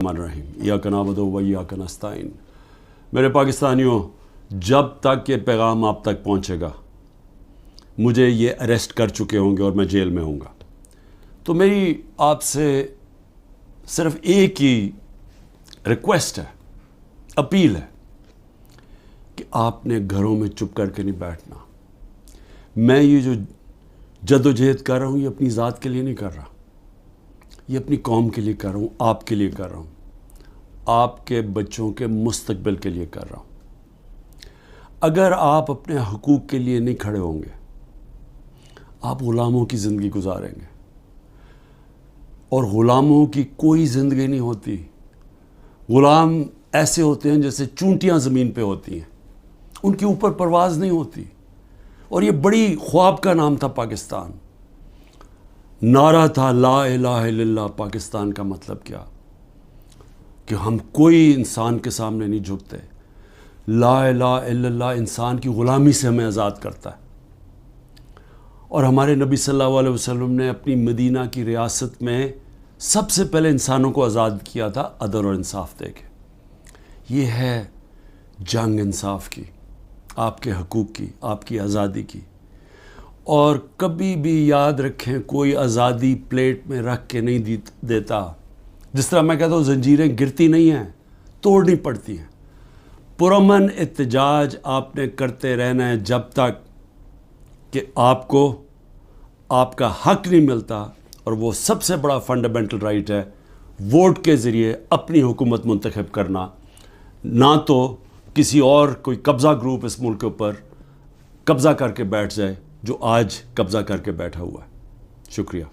रहीम इय्याक नअबुदु व इय्याक नस्तईन। मेरे पाकिस्तानियों, जब तक ये पैगाम आप तक पहुँचेगा, मुझे ये अरेस्ट कर चुके होंगे और मैं जेल में हूँगा, तो मेरी आपसे सिर्फ एक ही रिक्वेस्ट है, अपील है कि आपने घरों में चुप करके नहीं बैठना। मैं ये जो जद्दोजहद कर रहा हूँ, ये अपनी ज़ात के लिए नहीं कर रहा, ये अपनी कौम के लिए कर रहा हूँ, आपके लिए कर रहा हूँ, आपके बच्चों के मुस्तकबिल के लिए कर रहा हूँ। अगर आप अपने हकूक़ के लिए नहीं खड़े होंगे, आप ग़ुलामों की ज़िंदगी गुजारेंगे, और ग़ुलामों की कोई ज़िंदगी नहीं होती। ग़ुलाम ऐसे होते हैं जैसे चूंटियाँ ज़मीन पे होती हैं, उनके ऊपर परवाज़ नहीं होती। और ये बड़ी ख्वाब का नाम था पाकिस्तान, नारा था ला इलाहा इल्लल्लाह। पाकिस्तान का मतलब क्या कि हम कोई इंसान के सामने नहीं झुकते। ला इलाहा इल्लल्लाह इंसान की ग़ुलामी से हमें आज़ाद करता है। और हमारे नबी सल्लल्लाहु अलैहि वसल्लम ने अपनी मदीना की रियासत में सबसे पहले इंसानों को आज़ाद किया था अदल और इंसाफ दे के। ये है जंग इंसाफ की, आपके हकूक़ की, आपकी आज़ादी की। और कभी भी याद रखें, कोई आज़ादी प्लेट में रख के नहीं देता। जिस तरह मैं कहता हूँ, ज़ंजीरें गिरती नहीं हैं, तोड़नी पड़ती हैं। पुरअमन एहतजाज आपने करते रहना है जब तक कि आपको आपका हक नहीं मिलता। और वो सबसे बड़ा फंडामेंटल राइट है, वोट के ज़रिए अपनी हुकूमत मुंतखब करना, ना तो किसी और कोई कब्ज़ा ग्रुप इस मुल्क के ऊपर कब्ज़ा करके बैठ जाए जो आज कब्ज़ा करके बैठा हुआ है। शुक्रिया।